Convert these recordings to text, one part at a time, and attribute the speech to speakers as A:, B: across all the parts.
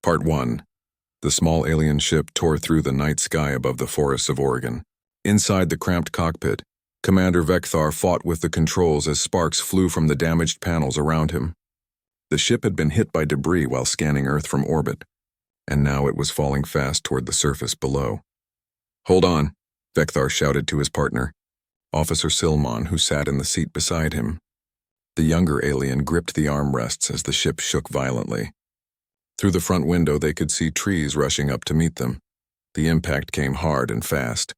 A: Part 1. The small alien ship tore through the night sky above the forests of Oregon. Inside the cramped cockpit, Commander Vecthar fought with the controls as sparks flew from the damaged panels around him. The ship had been hit by debris while scanning Earth from orbit, and now it was falling fast toward the surface below. "Hold on," Vecthar shouted to his partner, Officer Silmon, who sat in the seat beside him. The younger alien gripped the armrests as the ship shook violently. Through the front window they could see trees rushing up to meet them. The impact came hard and fast.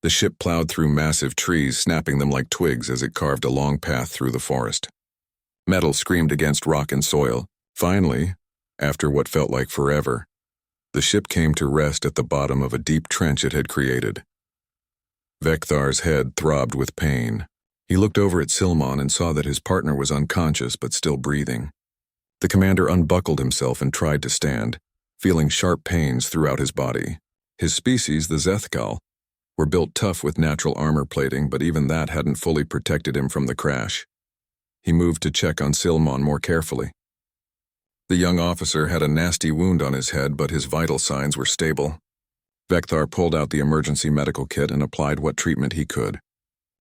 A: The ship plowed through massive trees, snapping them like twigs as it carved a long path through the forest. Metal screamed against rock and soil. Finally, after what felt like forever, the ship came to rest at the bottom of a deep trench it had created. Vecthar's head throbbed with pain. He looked over at Silmon and saw that his partner was unconscious but still breathing. The commander unbuckled himself and tried to stand, feeling sharp pains throughout his body. His species, the Zethkal, were built tough with natural armor plating, but even that hadn't fully protected him from the crash. He moved to check on Silmon more carefully. The young officer had a nasty wound on his head, but his vital signs were stable. Vecthar pulled out the emergency medical kit and applied what treatment he could.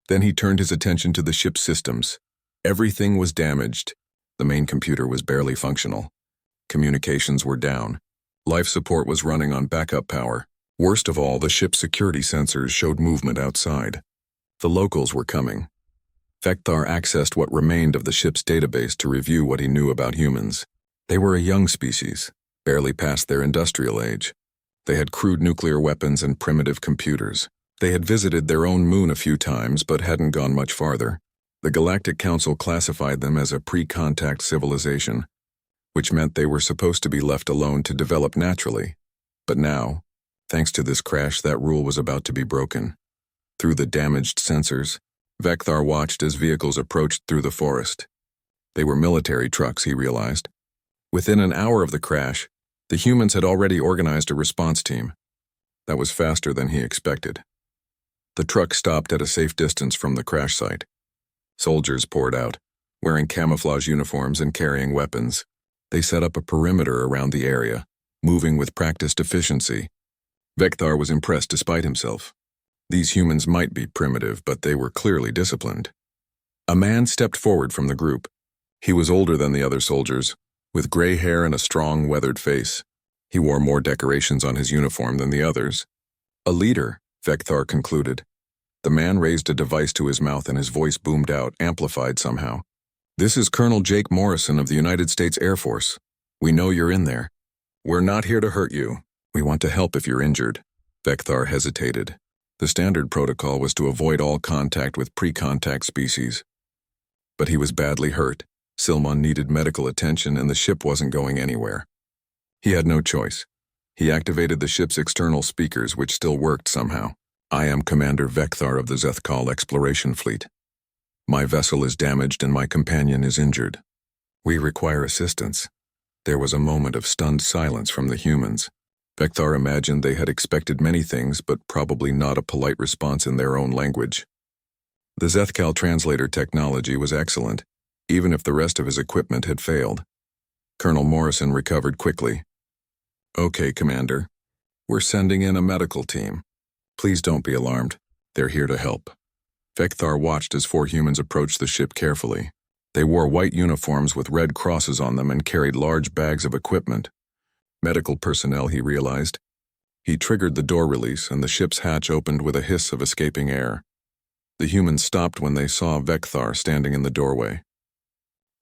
A: Then he turned his attention to the ship's systems. Everything was damaged. The main computer was barely functional. Communications were down. Life support was running on backup power. Worst of all, the ship's security sensors showed movement outside. The locals were coming. Vecthar accessed what remained of the ship's database to review what he knew about humans. They were a young species, barely past their industrial age. They had crude nuclear weapons and primitive computers. They had visited their own moon a few times, but hadn't gone much farther. The Galactic Council classified them as a pre-contact civilization, which meant they were supposed to be left alone to develop naturally. But now, thanks to this crash, that rule was about to be broken. Through the damaged sensors, Vecthar watched as vehicles approached through the forest. They were military trucks, he realized. Within an hour of the crash, the humans had already organized a response team. That was faster than he expected. The truck stopped at a safe distance from the crash site. Soldiers poured out, wearing camouflage uniforms and carrying weapons. They set up a perimeter around the area, moving with practiced efficiency. Vecthar was impressed despite himself. These humans might be primitive, but they were clearly disciplined. A man stepped forward from the group. He was older than the other soldiers, with gray hair and a strong, weathered face. He wore more decorations on his uniform than the others. A leader, Vecthar concluded. The man raised a device to his mouth and his voice boomed out, amplified somehow. "This is Colonel Jake Morrison of the United States Air Force. We know you're in there. We're not here to hurt you. We want to help if you're injured." Vecthar hesitated. The standard protocol was to avoid all contact with pre-contact species. But he was badly hurt. Silmon needed medical attention and the ship wasn't going anywhere. He had no choice. He activated the ship's external speakers, which still worked somehow. "I am Commander Vecthar of the Zethkal Exploration Fleet. My vessel is damaged and my companion is injured. We require assistance." There was a moment of stunned silence from the humans. Vecthar imagined they had expected many things, but probably not a polite response in their own language. The Zethkal translator technology was excellent, even if the rest of his equipment had failed. Colonel Morrison recovered quickly. "Okay, Commander. We're sending in a medical team. Please don't be alarmed. They're here to help." Vecthar watched as 4 humans approached the ship carefully. They wore white uniforms with red crosses on them and carried large bags of equipment. Medical personnel, he realized. He triggered the door release and the ship's hatch opened with a hiss of escaping air. The humans stopped when they saw Vecthar standing in the doorway.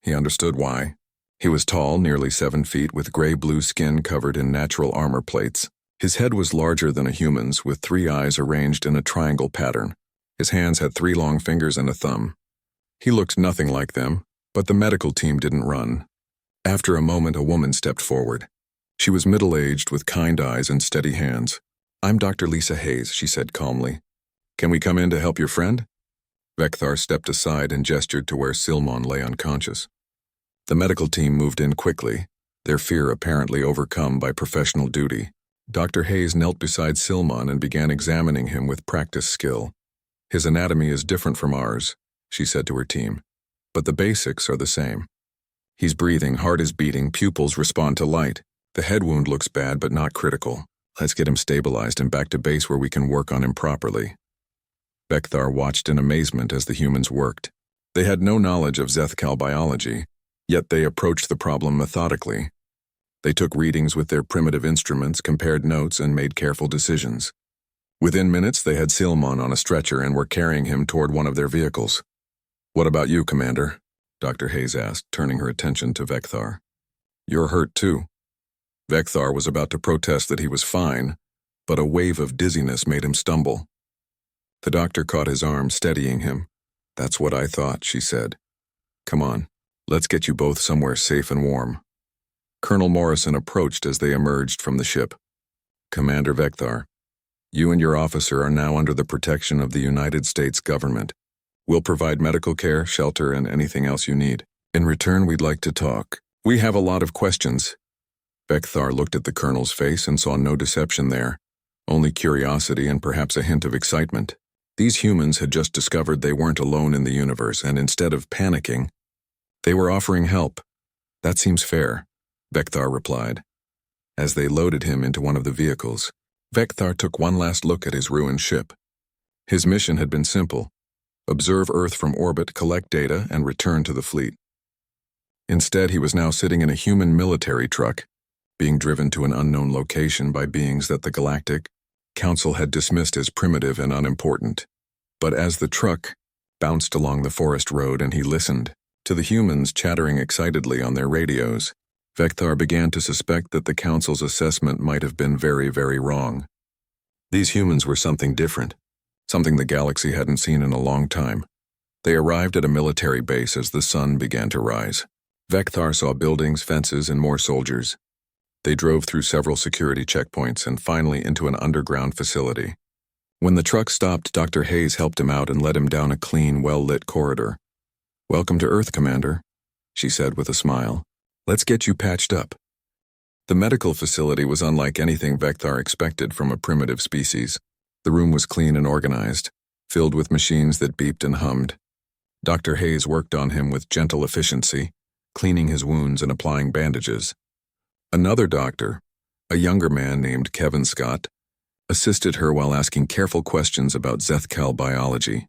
A: He understood why. He was tall, nearly 7 feet, with gray-blue skin covered in natural armor plates. His head was larger than a human's, with 3 eyes arranged in a triangle pattern. His hands had 3 long fingers and a thumb. He looked nothing like them, but the medical team didn't run. After a moment, a woman stepped forward. She was middle-aged, with kind eyes and steady hands. "I'm Dr. Lisa Hayes," she said calmly. "Can we come in to help your friend?" Vecthar stepped aside and gestured to where Silmon lay unconscious. The medical team moved in quickly, their fear apparently overcome by professional duty. Dr. Hayes knelt beside Silmon and began examining him with practiced skill. "His anatomy is different from ours," she said to her team, "but the basics are the same. He's breathing, heart is beating, pupils respond to light. The head wound looks bad but not critical. Let's get him stabilized and back to base where we can work on him properly. Vekthar watched in amazement as the humans worked. They had no knowledge of Zethkal biology, yet they approached the problem methodically. They took readings with their primitive instruments, compared notes, and made careful decisions. Within minutes, they had Silmon on a stretcher and were carrying him toward one of their vehicles. "What about you, Commander?" Dr. Hayes asked, turning her attention to Vekthar. "You're hurt too." Vekthar was about to protest that he was fine, but a wave of dizziness made him stumble. The doctor caught his arm, steadying him. "That's what I thought," she said. "Come on, let's get you both somewhere safe and warm." Colonel Morrison approached as they emerged from the ship. "Commander Vekthar, you and your officer are now under the protection of the United States government. We'll provide medical care, shelter, and anything else you need. In return, we'd like to talk. We have a lot of questions." Vekthar looked at the colonel's face and saw no deception there, only curiosity and perhaps a hint of excitement. These humans had just discovered they weren't alone in the universe, and instead of panicking, they were offering help. "That seems fair," Vekthar replied. As they loaded him into one of the vehicles, Vekthar took one last look at his ruined ship. His mission had been simple: observe Earth from orbit, collect data, and return to the fleet. Instead, he was now sitting in a human military truck, being driven to an unknown location by beings that the Galactic Council had dismissed as primitive and unimportant. But as the truck bounced along the forest road and he listened to the humans chattering excitedly on their radios, Vekthar began to suspect that the Council's assessment might have been very, very wrong. These humans were something different, something the galaxy hadn't seen in a long time. They arrived at a military base as the sun began to rise. Vekthar saw buildings, fences, and more soldiers. They drove through several security checkpoints and finally into an underground facility. When the truck stopped, Dr. Hayes helped him out and led him down a clean, well-lit corridor. "Welcome to Earth, Commander," she said with a smile. "Let's get you patched up." The medical facility was unlike anything Vekthar expected from a primitive species. The room was clean and organized, filled with machines that beeped and hummed. Dr. Hayes worked on him with gentle efficiency, cleaning his wounds and applying bandages. Another doctor, a younger man named Kevin Scott, assisted her while asking careful questions about Zethkal biology.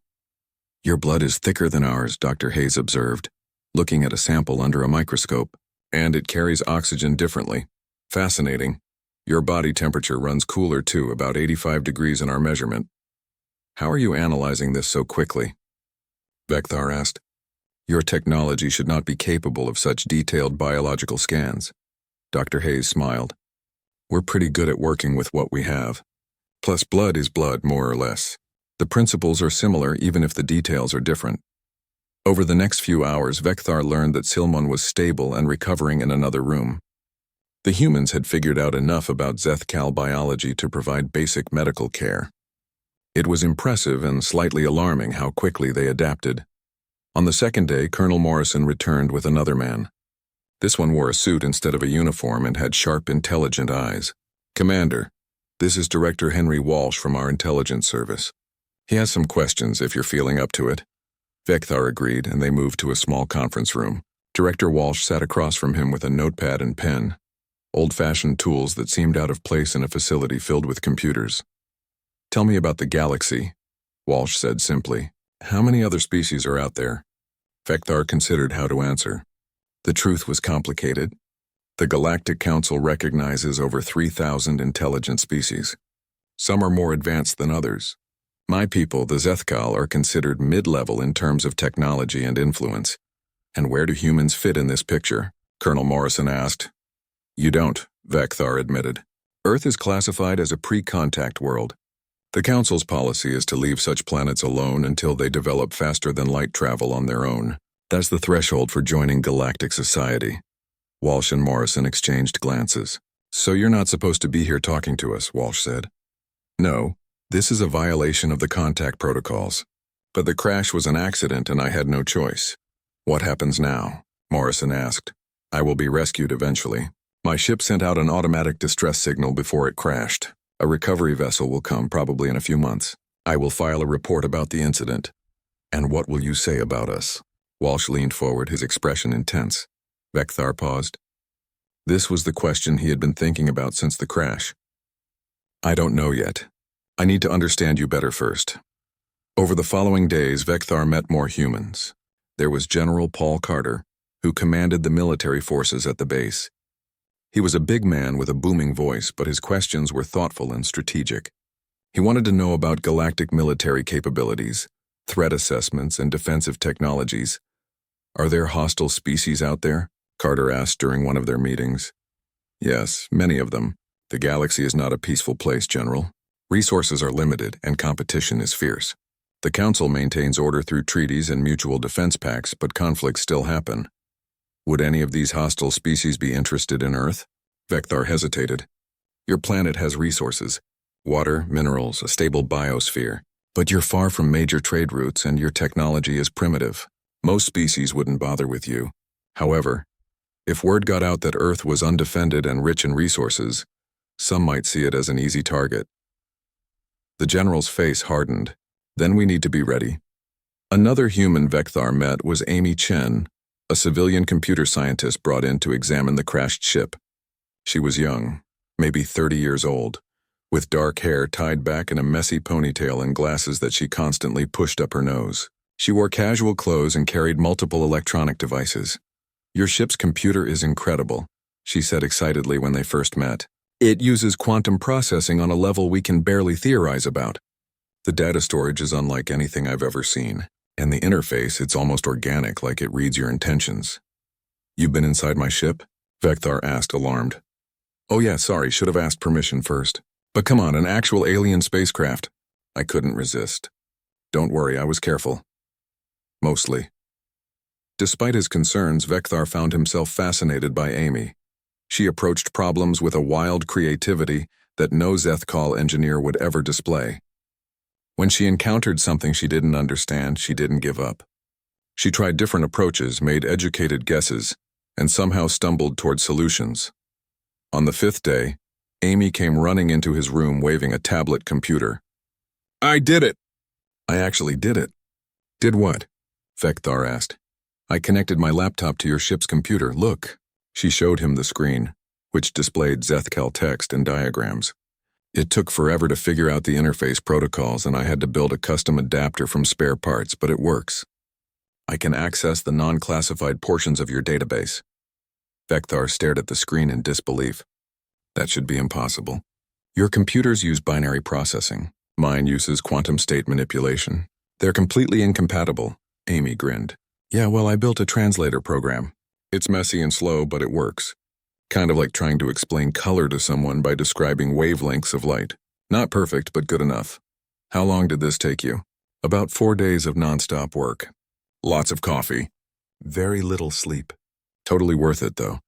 A: "Your blood is thicker than ours," Dr. Hayes observed, looking at a sample under a microscope. "And it carries oxygen differently. Fascinating. Your body temperature runs cooler too, about 85 degrees in our measurement. How are you analyzing this so quickly?" Vekthar asked. "Your technology should not be capable of such detailed biological scans." Dr. Hayes smiled. "We're pretty good at working with what we have. Plus, blood is blood, more or less. The principles are similar even if the details are different." Over the next few hours, Vekthar learned that Silmon was stable and recovering in another room. The humans had figured out enough about Zethkal biology to provide basic medical care. It was impressive and slightly alarming how quickly they adapted. On the second day, Colonel Morrison returned with another man. This one wore a suit instead of a uniform and had sharp, intelligent eyes. "Commander, this is Director Henry Walsh from our intelligence service. He has some questions if you're feeling up to it." Vekthar agreed, and they moved to a small conference room. Director Walsh sat across from him with a notepad and pen, old-fashioned tools that seemed out of place in a facility filled with computers. "Tell me about the galaxy," Walsh said simply. "How many other species are out there?" Vekthar considered how to answer. The truth was complicated. The Galactic Council recognizes over 3,000 intelligent species. Some are more advanced than others. My people, the Zethkal, are considered mid-level in terms of technology and influence. "And where do humans fit in this picture?" Colonel Morrison asked. "You don't," Vekthar admitted. "Earth is classified as a pre-contact world. The Council's policy is to leave such planets alone until they develop faster-than-light travel on their own. That's the threshold for joining galactic society." Walsh and Morrison exchanged glances. "So you're not supposed to be here talking to us," Walsh said. "No, this is a violation of the contact protocols. But the crash was an accident and I had no choice." "What happens now?" Morrison asked. "I will be rescued eventually. My ship sent out an automatic distress signal before it crashed. A recovery vessel will come probably in a few months. I will file a report about the incident." "And what will you say about us?" Walsh leaned forward, his expression intense. Vekthar paused. This was the question he had been thinking about since the crash. I don't know yet. I need to understand you better first. Over the following days, Vecthar met more humans. There was General Paul Carter, who commanded the military forces at the base. He was a big man with a booming voice, but his questions were thoughtful and strategic. He wanted to know about galactic military capabilities, threat assessments, and defensive technologies. Are there hostile species out there? Carter asked during one of their meetings. Yes, many of them. The galaxy is not a peaceful place, General. Resources are limited, and competition is fierce. The Council maintains order through treaties and mutual defense pacts, but conflicts still happen. Would any of these hostile species be interested in Earth? Vecthar hesitated. Your planet has resources. Water, minerals, a stable biosphere. But you're far from major trade routes and your technology is primitive. Most species wouldn't bother with you. However, if word got out that Earth was undefended and rich in resources, some might see it as an easy target. The general's face hardened. Then we need to be ready. Another human Vecthar met was Amy Chen, a civilian computer scientist brought in to examine the crashed ship. She was young, maybe 30 years old, with dark hair tied back in a messy ponytail and glasses that she constantly pushed up her nose. She wore casual clothes and carried multiple electronic devices. Your ship's computer is incredible, she said excitedly when they first met. It uses quantum processing on a level we can barely theorize about. The data storage is unlike anything I've ever seen, and the interface, it's almost organic, like it reads your intentions. You've been inside my ship? Vecthar asked, alarmed. Oh yeah, sorry, should have asked permission first. But come on, an actual alien spacecraft. I couldn't resist. Don't worry, I was careful. Mostly. Despite his concerns, Vecthar found himself fascinated by Amy. She approached problems with a wild creativity that no Zethkal engineer would ever display. When she encountered something she didn't understand, she didn't give up. She tried different approaches, made educated guesses, and somehow stumbled toward solutions. On the 5th day, Amy came running into his room waving a tablet computer. I did it! I actually did it. Did what? Vecthar asked. I connected my laptop to your ship's computer. Look. She showed him the screen, which displayed Zethkal text and diagrams. It took forever to figure out the interface protocols, and I had to build a custom adapter from spare parts, but it works. I can access the non-classified portions of your database. Vecthar stared at the screen in disbelief. That should be impossible. Your computers use binary processing. Mine uses quantum state manipulation. They're completely incompatible. Amy grinned. Yeah, well, I built a translator program. It's messy and slow, but it works. Kind of like trying to explain color to someone by describing wavelengths of light. Not perfect, but good enough. How long did this take you? About 4 days of nonstop work. Lots of coffee. Very little sleep. Totally worth it, though.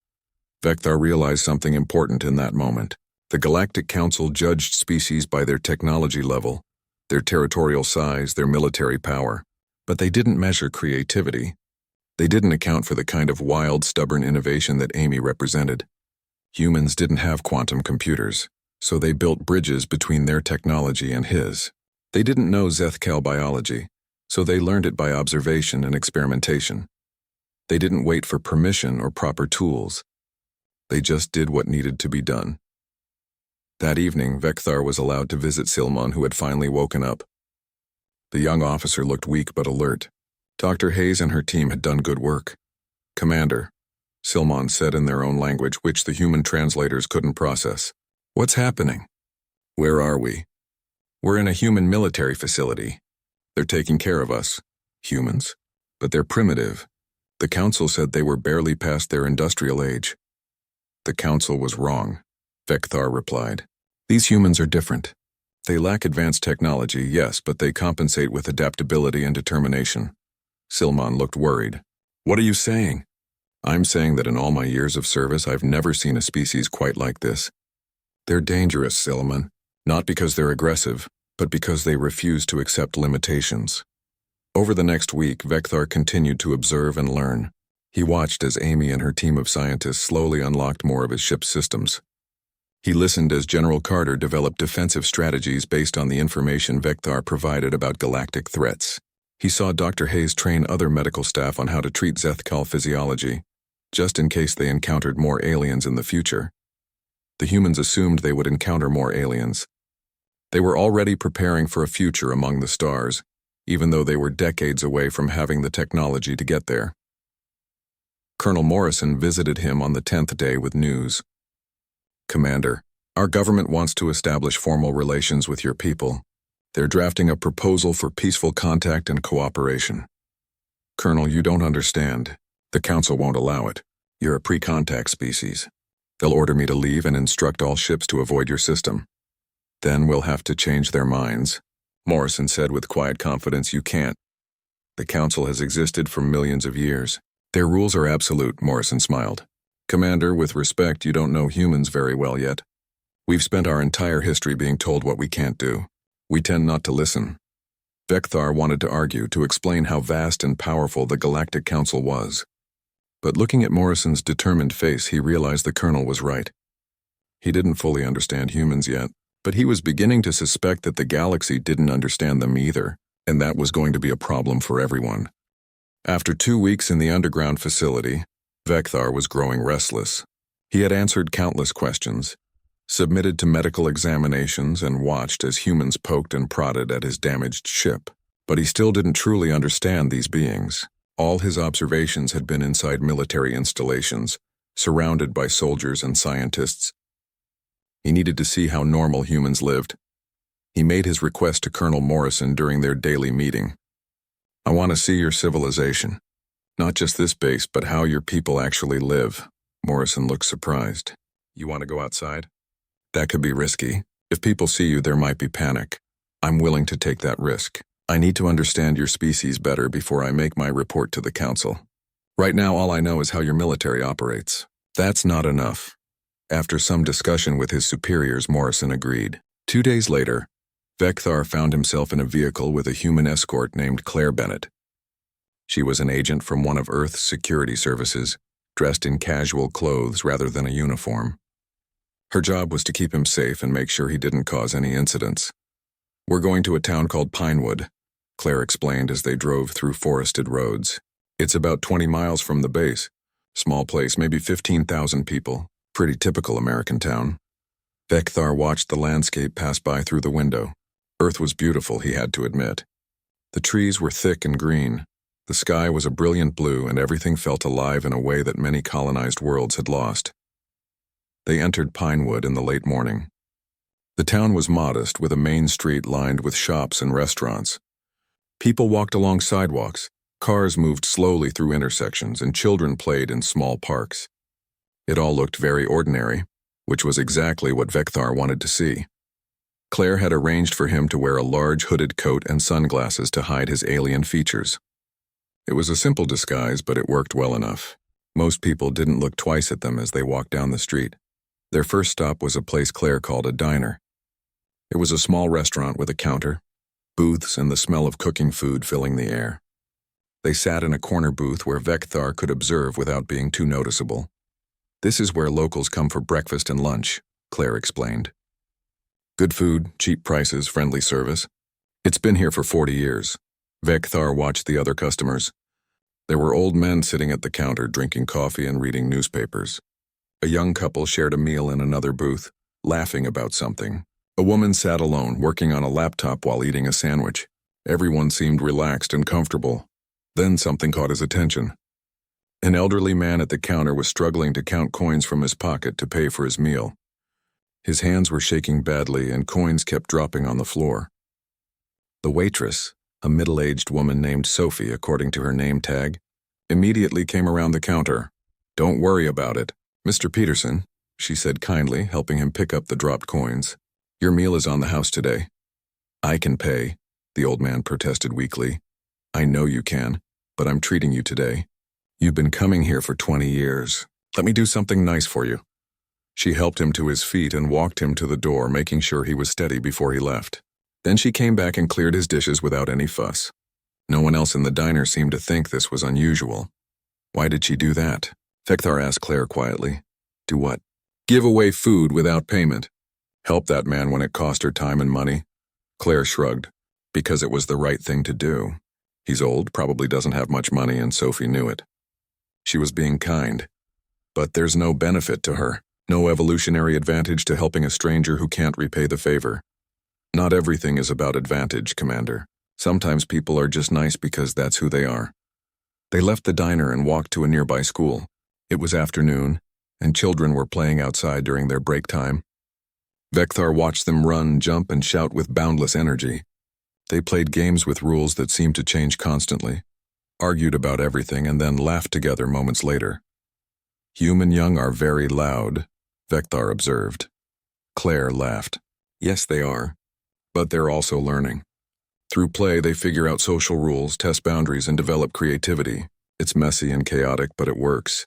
A: Vecthar realized something important in that moment. The Galactic Council judged species by their technology level, their territorial size, their military power. But they didn't measure creativity. They didn't account for the kind of wild, stubborn innovation that Amy represented. Humans didn't have quantum computers, so they built bridges between their technology and his. They didn't know Zethkal biology, so they learned it by observation and experimentation. They didn't wait for permission or proper tools. They just did what needed to be done. That evening, Vecthar was allowed to visit Silmon, who had finally woken up. The young officer looked weak but alert. Dr. Hayes and her team had done good work. Commander, Silmon said in their own language, which the human translators couldn't process. What's happening? Where are we? We're in a human military facility. They're taking care of us, humans, but they're primitive. The council said they were barely past their industrial age. The council was wrong, Vecthar replied. These humans are different. They lack advanced technology, yes, but they compensate with adaptability and determination. Silmon looked worried. What are you saying? I'm saying that in all my years of service, I've never seen a species quite like this. They're dangerous, Silmon, not because they're aggressive, but because they refuse to accept limitations. Over the next week, Vecthar continued to observe and learn. He watched as Amy and her team of scientists slowly unlocked more of his ship's systems. He listened as General Carter developed defensive strategies based on the information Vecthar provided about galactic threats. He saw Dr. Hayes train other medical staff on how to treat Zethkal physiology. just in case they encountered more aliens in the future. The humans assumed they would encounter more aliens. They were already preparing for a future among the stars, even though they were decades away from having the technology to get there. Colonel Morrison visited him on the 10th day with news. "Commander, our government wants to establish formal relations with your people. They're drafting a proposal for peaceful contact and cooperation." "Colonel, you don't understand. The Council won't allow it. You're a pre-contact species. They'll order me to leave and instruct all ships to avoid your system. Then we'll have to change their minds," Morrison said with quiet confidence. "You can't. The Council has existed for millions of years. Their rules are absolute," Morrison smiled. "Commander, with respect, you don't know humans very well yet. We've spent our entire history being told what we can't do. We tend not to listen." Vecthar wanted to argue, to explain how vast and powerful the Galactic Council was. But looking at Morrison's determined face, he realized the colonel was right. He didn't fully understand humans yet, but he was beginning to suspect that the galaxy didn't understand them either, and that was going to be a problem for everyone. After 2 weeks in the underground facility, Vecthar was growing restless. He had answered countless questions, submitted to medical examinations, and watched as humans poked and prodded at his damaged ship. But he still didn't truly understand these beings. All his observations had been inside military installations, surrounded by soldiers and scientists. He needed to see how normal humans lived. He made his request to Colonel Morrison during their daily meeting. "I want to see your civilization. Not just this base, but how your people actually live." Morrison looked surprised. "You want to go outside?" "That could be risky. If people see you, there might be panic. I'm willing to take that risk. I need to understand your species better before I make my report to the Council. Right now, all I know is how your military operates." "That's not enough." After some discussion with his superiors, Morrison agreed. 2 days later, Vecthar found himself in a vehicle with a human escort named Claire Bennett. She was an agent from one of Earth's security services, dressed in casual clothes rather than a uniform. Her job was to keep him safe and make sure he didn't cause any incidents. "We're going to a town called Pinewood," Claire explained as they drove through forested roads. "It's about 20 miles from the base. Small place, maybe 15,000 people. Pretty typical American town." Vecthar watched the landscape pass by through the window. Earth was beautiful, he had to admit. The trees were thick and green. The sky was a brilliant blue, and everything felt alive in a way that many colonized worlds had lost. They entered Pinewood in the late morning. The town was modest, with a main street lined with shops and restaurants. People walked along sidewalks, cars moved slowly through intersections, and children played in small parks. It all looked very ordinary, which was exactly what Vecthar wanted to see. Claire had arranged for him to wear a large hooded coat and sunglasses to hide his alien features. It was a simple disguise, but it worked well enough. Most people didn't look twice at them as they walked down the street. Their first stop was a place Claire called a diner. It was a small restaurant with a counter, booths, and the smell of cooking food filling the air. They sat in a corner booth where Vecthar could observe without being too noticeable. "This is where locals come for breakfast and lunch," Claire explained. "Good food, cheap prices, friendly service. It's been here for 40 years. Vecthar watched the other customers. There were old men sitting at the counter drinking coffee and reading newspapers. A young couple shared a meal in another booth, laughing about something. A woman sat alone, working on a laptop while eating a sandwich. Everyone seemed relaxed and comfortable. Then something caught his attention. An elderly man at the counter was struggling to count coins from his pocket to pay for his meal. His hands were shaking badly, and coins kept dropping on the floor. The waitress, a middle-aged woman named Sophie according to her name tag, immediately came around the counter. "Don't worry about it, Mr. Peterson," she said kindly, helping him pick up the dropped coins. "Your meal is on the house today." "I can pay," the old man protested weakly. "I know you can, but I'm treating you today. You've been coming here for 20 years. Let me do something nice for you." She helped him to his feet and walked him to the door, making sure he was steady before he left. Then she came back and cleared his dishes without any fuss. No one else in the diner seemed to think this was unusual. "Why did she do that?" Vecthar asked Claire quietly. "Do what?" "Give away food without payment. Help that man when it cost her time and money." Claire shrugged. "Because it was the right thing to do. He's old, probably doesn't have much money, and Sophie knew it. She was being kind. But there's no benefit to her, no evolutionary advantage to helping a stranger who can't repay the favor. Not everything is about advantage, Commander. Sometimes people are just nice because that's who they are. They left the diner and walked to a nearby school. It was afternoon, and children were playing outside during their break time. Vekthar watched them run, jump, and shout with boundless energy. They played games with rules that seemed to change constantly, argued about everything, and then laughed together moments later. Human young are very loud, Vekthar observed. Claire laughed. Yes, they are. But they're also learning. Through play, they figure out social rules, test boundaries, and develop creativity. It's messy and chaotic, but it works.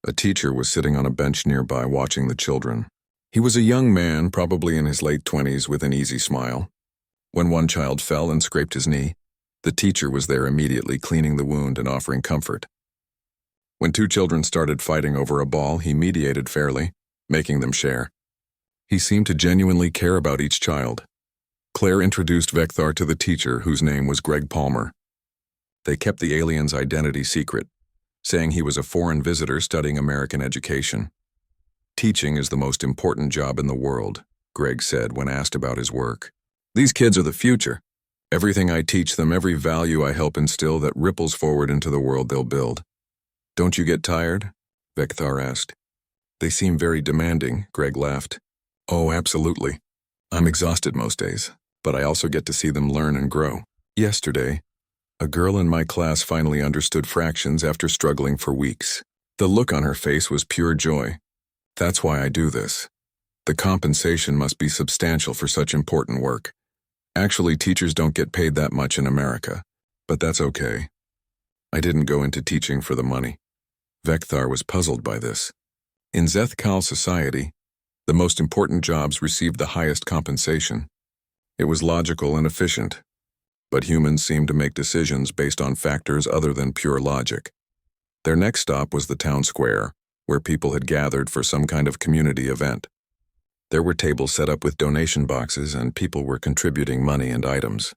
A: A teacher was sitting on a bench nearby watching the children. He was a young man, probably in his late 20s, with an easy smile. When one child fell and scraped his knee, the teacher was there immediately, cleaning the wound and offering comfort. When two children started fighting over a ball, he mediated fairly, making them share. He seemed to genuinely care about each child. Claire introduced Vekthar to the teacher, whose name was Greg Palmer. They kept the alien's identity secret, saying he was a foreign visitor studying American education. Teaching is the most important job in the world, Greg said when asked about his work. These kids are the future. Everything I teach them, every value I help instill that ripples forward into the world they'll build. Don't you get tired? Vekthar asked. They seem very demanding, Greg laughed. Oh, absolutely. I'm exhausted most days, but I also get to see them learn and grow. Yesterday, a girl in my class finally understood fractions after struggling for weeks. The look on her face was pure joy. That's why I do this. The compensation must be substantial for such important work. Actually, teachers don't get paid that much in America, but that's okay. I didn't go into teaching for the money. Vekthar was puzzled by this. In Zethkal society, the most important jobs received the highest compensation. It was logical and efficient, but humans seemed to make decisions based on factors other than pure logic. Their next stop was the town square, where people had gathered for some kind of community event. There were tables set up with donation boxes, and people were contributing money and items.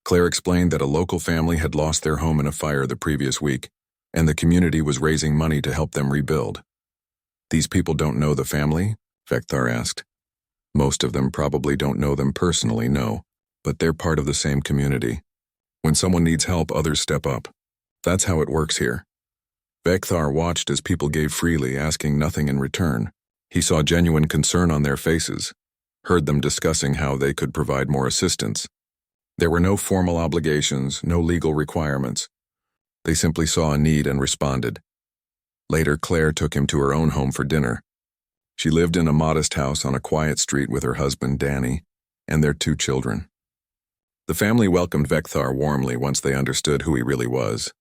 A: Claire explained that a local family had lost their home in a fire the previous week, and the community was raising money to help them rebuild. These people don't know the family? Vekthar asked. Most of them probably don't know them personally, no, but they're part of the same community. When someone needs help, others step up. That's how it works here. Vekthar watched as people gave freely, asking nothing in return. He saw genuine concern on their faces, heard them discussing how they could provide more assistance. There were no formal obligations, no legal requirements. They simply saw a need and responded. Later, Claire took him to her own home for dinner. She lived in a modest house on a quiet street with her husband, Danny, and their two children. The family welcomed Vekthar warmly once they understood who he really was.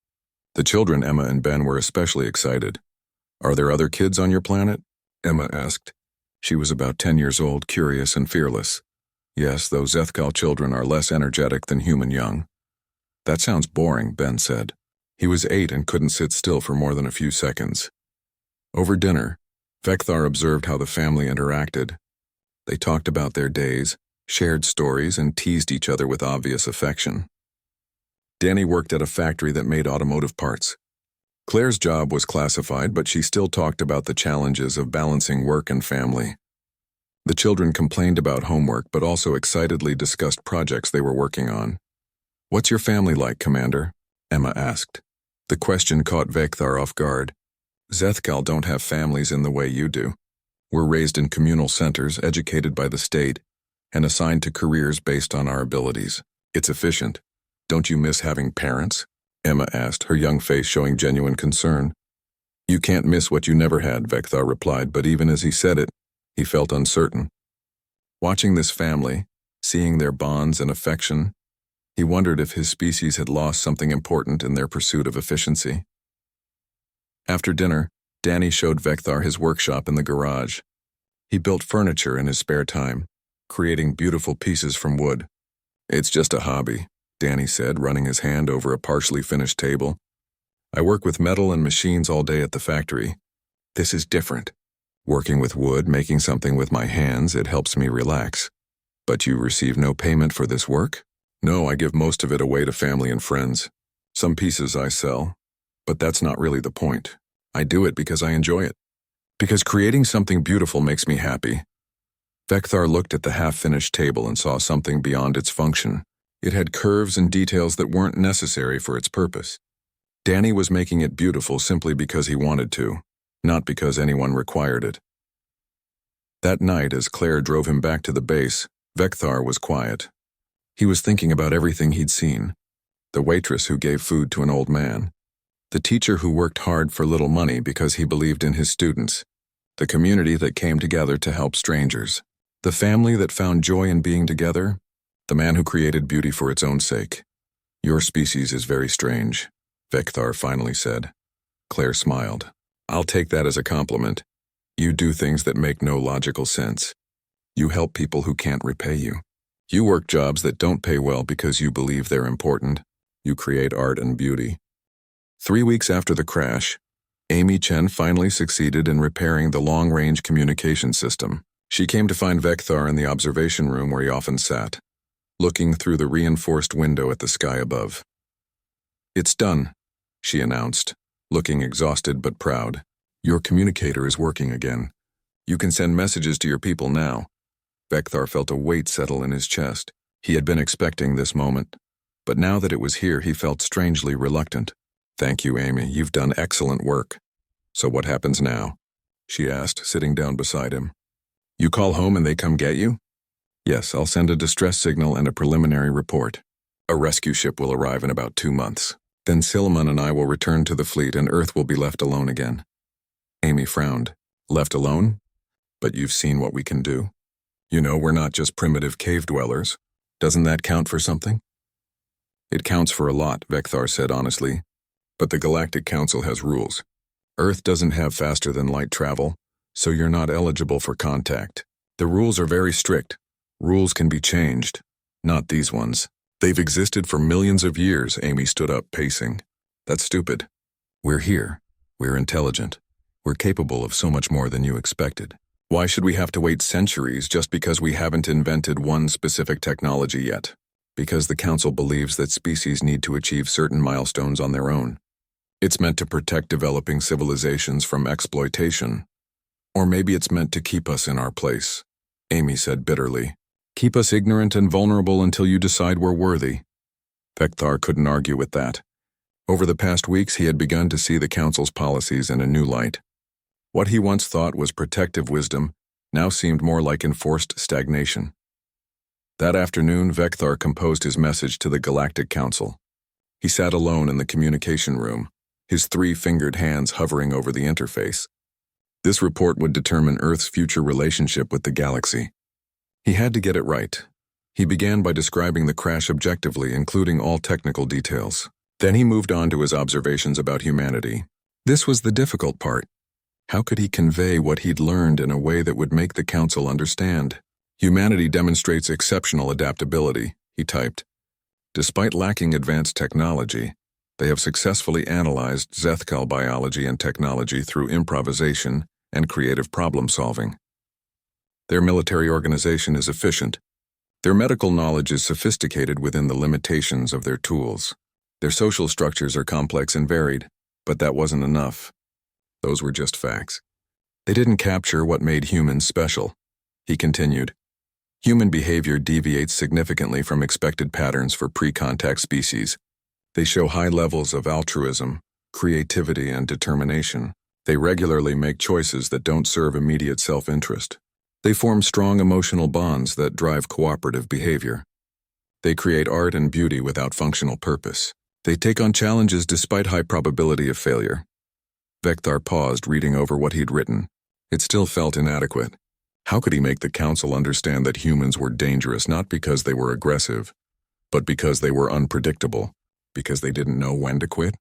A: The children, Emma and Ben, were especially excited. Are there other kids on your planet? Emma asked. She was about 10 years old, curious and fearless. Yes, those Zethkal children are less energetic than human young. That sounds boring, Ben said. He was 8 and couldn't sit still for more than a few seconds. Over dinner, Vekthar observed how the family interacted. They talked about their days, shared stories, and teased each other with obvious affection. Danny worked at a factory that made automotive parts. Claire's job was classified, but she still talked about the challenges of balancing work and family. The children complained about homework, but also excitedly discussed projects they were working on. What's your family like, Commander? Emma asked. The question caught Vekthar off guard. Zethkal don't have families in the way you do. We're raised in communal centers, educated by the state, and assigned to careers based on our abilities. It's efficient. Don't you miss having parents? Emma asked, her young face showing genuine concern. You can't miss what you never had, Vekthar replied, but even as he said it, he felt uncertain. Watching this family, seeing their bonds and affection, he wondered if his species had lost something important in their pursuit of efficiency. After dinner, Danny showed Vekthar his workshop in the garage. He built furniture in his spare time, creating beautiful pieces from wood. It's just a hobby, Danny said, running his hand over a partially finished table. I work with metal and machines all day at the factory. This is different. Working with wood, making something with my hands, it helps me relax. But you receive no payment for this work? No, I give most of it away to family and friends. Some pieces I sell, but that's not really the point. I do it because I enjoy it. Because creating something beautiful makes me happy. Vecthar looked at the half-finished table and saw something beyond its function. It had curves and details that weren't necessary for its purpose. Danny was making it beautiful simply because he wanted to, not because anyone required it. That night, as Claire drove him back to the base, Vecthar was quiet. He was thinking about everything he'd seen. The waitress who gave food to an old man. The teacher who worked hard for little money because he believed in his students. The community that came together to help strangers. The family that found joy in being together. The man who created beauty for its own sake. Your species is very strange, Vecthar finally said. Claire smiled. I'll take that as a compliment. You do things that make no logical sense. You help people who can't repay you. You work jobs that don't pay well because you believe they're important. You create art and beauty. 3 weeks after the crash, Amy Chen finally succeeded in repairing the long-range communication system. She came to find Vecthar in the observation room where he often sat, looking through the reinforced window at the sky above. It's done, she announced, looking exhausted but proud. Your communicator is working again. You can send messages to your people now. Vecthar felt a weight settle in his chest. He had been expecting this moment, but now that it was here, he felt strangely reluctant. Thank you, Amy. You've done excellent work. So what happens now? She asked, sitting down beside him. You call home and they come get you? Yes, I'll send a distress signal and a preliminary report. A rescue ship will arrive in about 2 months. Then Silliman and I will return to the fleet and Earth will be left alone again. Amy frowned. Left alone? But you've seen what we can do. You know, we're not just primitive cave dwellers. Doesn't that count for something? It counts for a lot, Vecthar said honestly. But the Galactic Council has rules. Earth doesn't have faster-than-light travel, so you're not eligible for contact. The rules are very strict. Rules can be changed. Not these ones. They've existed for millions of years, Amy stood up, pacing. That's stupid. We're here. We're intelligent. We're capable of so much more than you expected. Why should we have to wait centuries just because we haven't invented one specific technology yet? Because the Council believes that species need to achieve certain milestones on their own. It's meant to protect developing civilizations from exploitation. Or maybe it's meant to keep us in our place, Amy said bitterly. Keep us ignorant and vulnerable until you decide we're worthy. Vecthar couldn't argue with that. Over the past weeks, he had begun to see the Council's policies in a new light. What he once thought was protective wisdom now seemed more like enforced stagnation. That afternoon, Vecthar composed his message to the Galactic Council. He sat alone in the communication room, his 3-fingered hands hovering over the interface. This report would determine Earth's future relationship with the galaxy. He had to get it right. He began by describing the crash objectively, including all technical details. Then he moved on to his observations about humanity. This was the difficult part. How could he convey what he'd learned in a way that would make the Council understand? Humanity demonstrates exceptional adaptability, he typed. Despite lacking advanced technology, they have successfully analyzed Zethkal biology and technology through improvisation and creative problem-solving. Their military organization is efficient. Their medical knowledge is sophisticated within the limitations of their tools. Their social structures are complex and varied, but that wasn't enough. Those were just facts. They didn't capture what made humans special. He continued. Human behavior deviates significantly from expected patterns for pre-contact species. They show high levels of altruism, creativity, and determination. They regularly make choices that don't serve immediate self-interest. They form strong emotional bonds that drive cooperative behavior. They create art and beauty without functional purpose. They take on challenges despite high probability of failure. Vecthar paused, reading over what he'd written. It still felt inadequate. How could he make the Council understand that humans were dangerous not because they were aggressive, but because they were unpredictable, because they didn't know when to quit?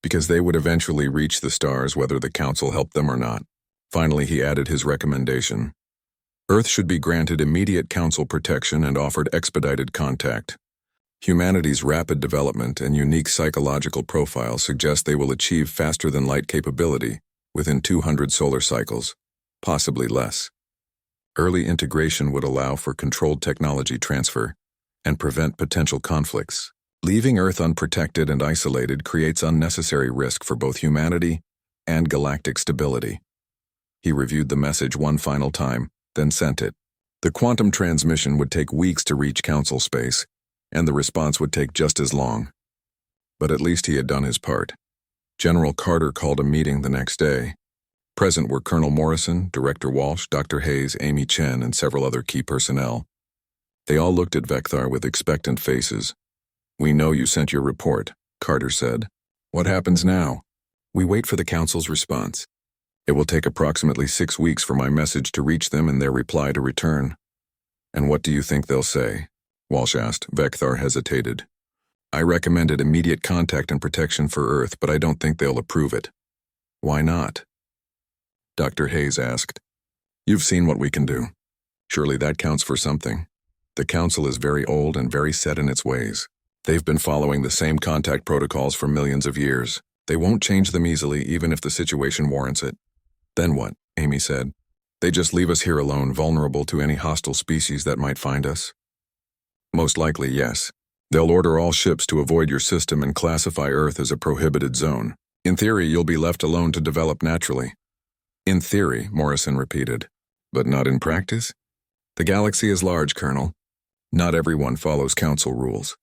A: Because they would eventually reach the stars whether the Council helped them or not. Finally, he added his recommendation. Earth should be granted immediate Council protection and offered expedited contact. Humanity's rapid development and unique psychological profile suggest they will achieve faster-than-light capability within 200 solar cycles, possibly less. Early integration would allow for controlled technology transfer and prevent potential conflicts. Leaving Earth unprotected and isolated creates unnecessary risk for both humanity and galactic stability. He reviewed the message one final time, then sent it. The quantum transmission would take weeks to reach Council space, and the response would take just as long. But at least he had done his part. General Carter called a meeting the next day. Present were Colonel Morrison, Director Walsh, Dr. Hayes, Amy Chen, and several other key personnel. They all looked at Vecthar with expectant faces. "We know you sent your report," Carter said. "What happens now?" "We wait for the Council's response. It will take approximately 6 weeks for my message to reach them and their reply to return." "And what do you think they'll say?" Walsh asked. Vecthar hesitated. "I recommended immediate contact and protection for Earth, but I don't think they'll approve it." "Why not?" Dr. Hayes asked. "You've seen what we can do. Surely that counts for something. The Council is very old and very set in its ways. They've been following the same contact protocols for millions of years. They won't change them easily, even if the situation warrants it." "Then what?" Amy said. "They just leave us here alone, vulnerable to any hostile species that might find us?" "Most likely, yes. They'll order all ships to avoid your system and classify Earth as a prohibited zone. In theory, you'll be left alone to develop naturally." "In theory," Morrison repeated. "But not in practice?" "The galaxy is large, Colonel. Not everyone follows Council rules.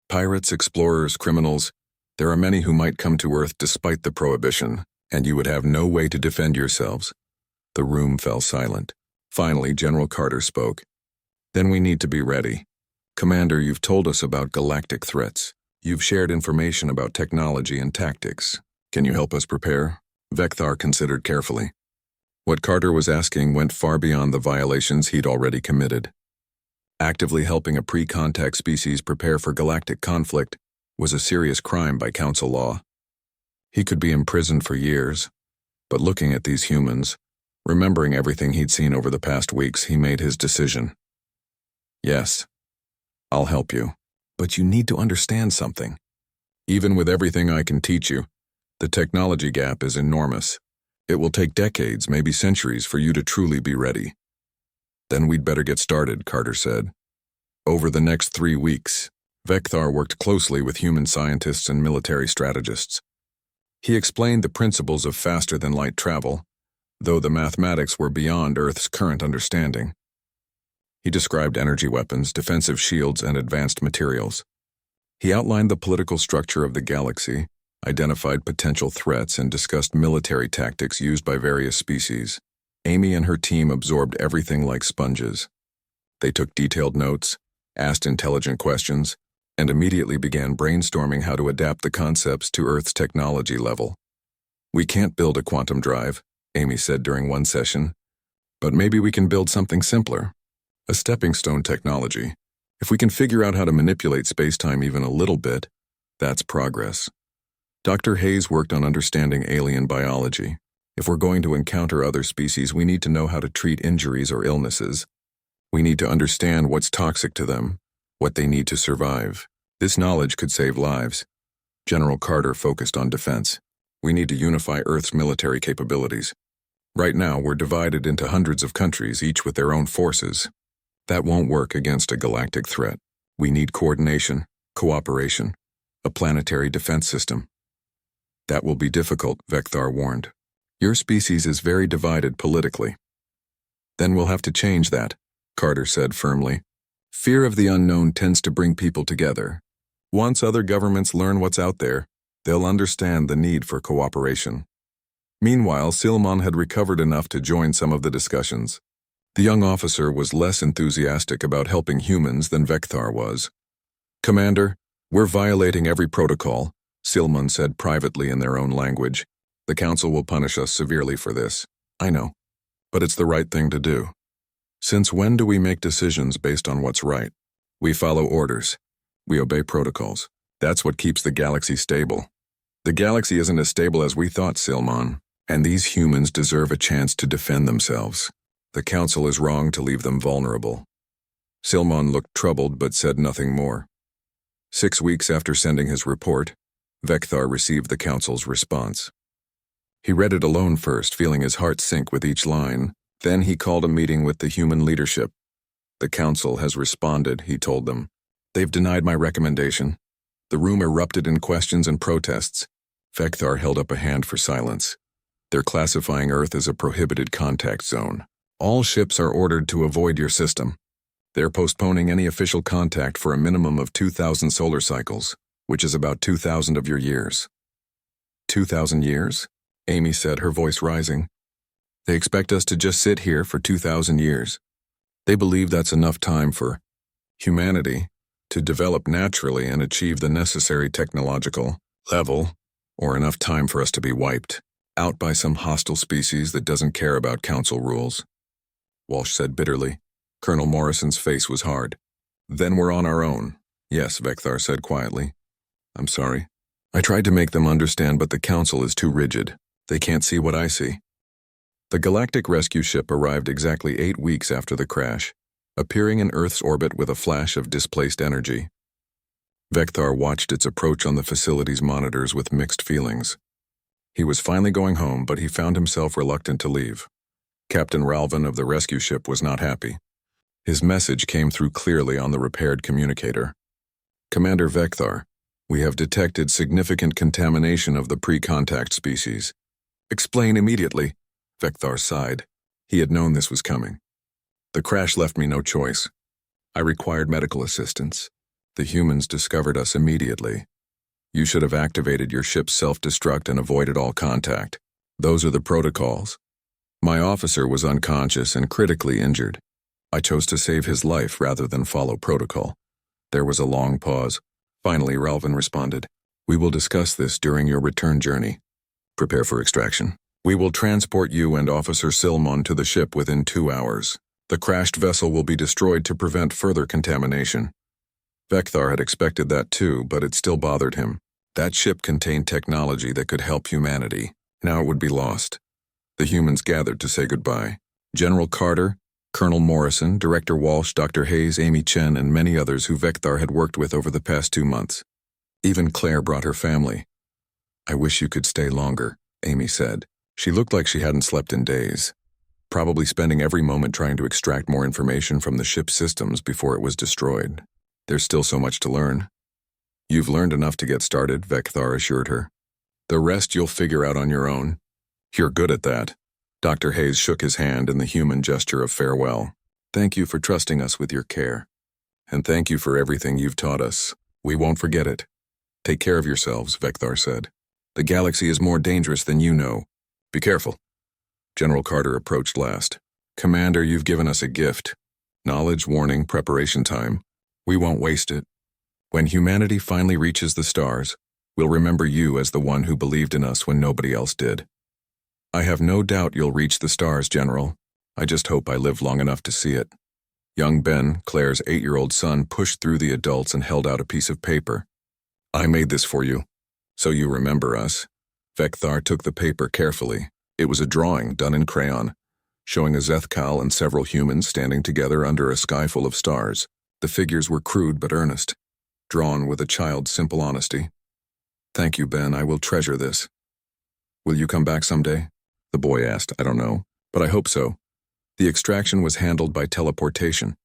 A: Pirates, explorers, criminals. There are many who might come to Earth despite the prohibition, and you would have no way to defend yourselves." The room fell silent. Finally, General Carter spoke. "Then we need to be ready. Commander, you've told us about galactic threats. You've shared information about technology and tactics. Can you help us prepare?" Vecthar considered carefully. What Carter was asking went far beyond the violations he'd already committed. Actively helping a pre-contact species prepare for galactic conflict was a serious crime by Council law. He could be imprisoned for years, but looking at these humans, remembering everything he'd seen over the past weeks, he made his decision. "Yes, I'll help you, but you need to understand something. Even with everything I can teach you, the technology gap is enormous. It will take decades, maybe centuries, for you to truly be ready." "Then we'd better get started," Carter said. Over the next 3 weeks, Vecthar worked closely with human scientists and military strategists. He explained the principles of faster-than-light travel, though the mathematics were beyond Earth's current understanding. He described energy weapons, defensive shields, and advanced materials. He outlined the political structure of the galaxy, identified potential threats, and discussed military tactics used by various species. Amy and her team absorbed everything like sponges. They took detailed notes, asked intelligent questions, and immediately began brainstorming how to adapt the concepts to Earth's technology level. "We can't build a quantum drive," Amy said during one session, "but maybe we can build something simpler. A stepping stone technology. If we can figure out how to manipulate space-time even a little bit, that's progress." Dr. Hayes worked on understanding alien biology. If we're going to encounter other species, we need to know how to treat injuries or illnesses. We need to understand what's toxic to them, what they need to survive. This knowledge could save lives. General Carter focused on defense. We need to unify Earth's military capabilities. Right now, we're divided into hundreds of countries, each with their own forces. That won't work against a galactic threat. We need coordination, cooperation, a planetary defense system. "That will be difficult," Vecthar warned. "Your species is very divided politically." "Then we'll have to change that," Carter said firmly. "Fear of the unknown tends to bring people together. Once other governments learn what's out there, they'll understand the need for cooperation." Meanwhile, Silmon had recovered enough to join some of the discussions. The young officer was less enthusiastic about helping humans than Vecthar was. "Commander, we're violating every protocol," Silmon said privately in their own language. "The Council will punish us severely for this." "I know, but it's the right thing to do." "Since when do we make decisions based on what's right?" "We follow orders. We obey protocols. That's what keeps the galaxy stable." "The galaxy isn't as stable as we thought, Silmon, and these humans deserve a chance to defend themselves. The Council is wrong to leave them vulnerable." Silmon looked troubled but said nothing more. 6 weeks after sending his report, Vecthar received the Council's response. He read it alone first, feeling his heart sink with each line. Then he called a meeting with the human leadership. "The Council has responded," he told them. "They've denied my recommendation." The room erupted in questions and protests. Vecthar held up a hand for silence. They're classifying Earth as a prohibited contact zone. All ships are ordered to avoid your system. They're postponing any official contact for a minimum of 2,000 solar cycles, which is about 2,000 of your years. 2,000 years? Amy said, her voice rising. They expect us to just sit here for 2,000 years. They believe that's enough time for humanity to develop naturally and achieve the necessary technological level, or enough time for us to be wiped out by some hostile species that doesn't care about council rules. Walsh said bitterly. Colonel Morrison's face was hard. Then we're on our own. Yes, Vecthar said quietly. I'm sorry. I tried to make them understand, but the council is too rigid. They can't see what I see. The Galactic rescue ship arrived exactly 8 weeks after the crash, appearing in Earth's orbit with a flash of displaced energy. Vecthar watched its approach on the facility's monitors with mixed feelings. He was finally going home, but he found himself reluctant to leave. Captain Ralvin of the rescue ship was not happy. His message came through clearly on the repaired communicator. Commander Vecthar, we have detected significant contamination of the pre-contact species. Explain immediately, Vecthar sighed. He had known this was coming. The crash left me no choice. I required medical assistance. The humans discovered us immediately. You should have activated your ship's self-destruct and avoided all contact. Those are the protocols. My officer was unconscious and critically injured. I chose to save his life rather than follow protocol. There was a long pause. Finally, Ralvin responded. We will discuss this during your return journey. Prepare for extraction. We will transport you and Officer Silmon to the ship within 2 hours. The crashed vessel will be destroyed to prevent further contamination. Vecthar had expected that too, but it still bothered him. That ship contained technology that could help humanity. Now it would be lost. The humans gathered to say goodbye. General Carter, Colonel Morrison, Director Walsh, Dr. Hayes, Amy Chen, and many others who Vecthar had worked with over the past 2 months. Even Claire brought her family. I wish you could stay longer, Amy said. She looked like she hadn't slept in days, probably spending every moment trying to extract more information from the ship's systems before it was destroyed. There's still so much to learn. You've learned enough to get started, Vecthar assured her. The rest you'll figure out on your own. You're good at that. Dr. Hayes shook his hand in the human gesture of farewell. Thank you for trusting us with your care. And thank you for everything you've taught us. We won't forget it. Take care of yourselves, Vecthar said. The galaxy is more dangerous than you know. Be careful. General Carter approached last. Commander, you've given us a gift. Knowledge, warning, preparation time. We won't waste it. When humanity finally reaches the stars, we'll remember you as the one who believed in us when nobody else did. I have no doubt you'll reach the stars, General. I just hope I live long enough to see it. Young Ben, Claire's 8-year-old son, pushed through the adults and held out a piece of paper. I made this for you, so you remember us. Vecthar took the paper carefully. It was a drawing done in crayon, showing a Zethkal and several humans standing together under a sky full of stars. The figures were crude but earnest, drawn with a child's simple honesty. Thank you, Ben. I will treasure this. Will you come back someday? The boy asked. I don't know, but I hope so. The extraction was handled by teleportation,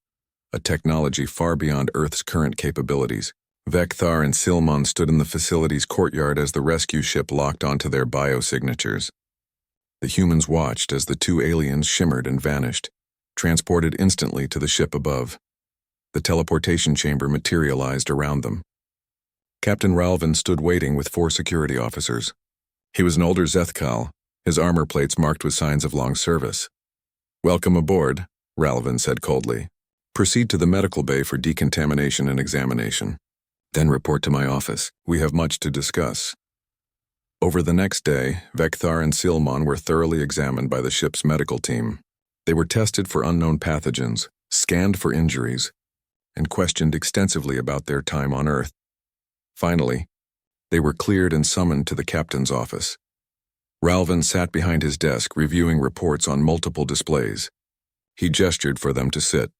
A: a technology far beyond Earth's current capabilities. Vecthar and Silmon stood in the facility's courtyard as the rescue ship locked onto their biosignatures. The humans watched as the 2 aliens shimmered and vanished, transported instantly to the ship above. The teleportation chamber materialized around them. Captain Ralvin stood waiting with 4 security officers. He was an older Zethkal, his armor plates marked with signs of long service. Welcome aboard, Ralvin said coldly. Proceed to the medical bay for decontamination and examination. Then report to my office. We have much to discuss. Over the next day, Vecthar and Silmon were thoroughly examined by the ship's medical team. They were tested for unknown pathogens, scanned for injuries, and questioned extensively about their time on Earth. Finally, they were cleared and summoned to the captain's office. Ralvin sat behind his desk reviewing reports on multiple displays. He gestured for them to sit.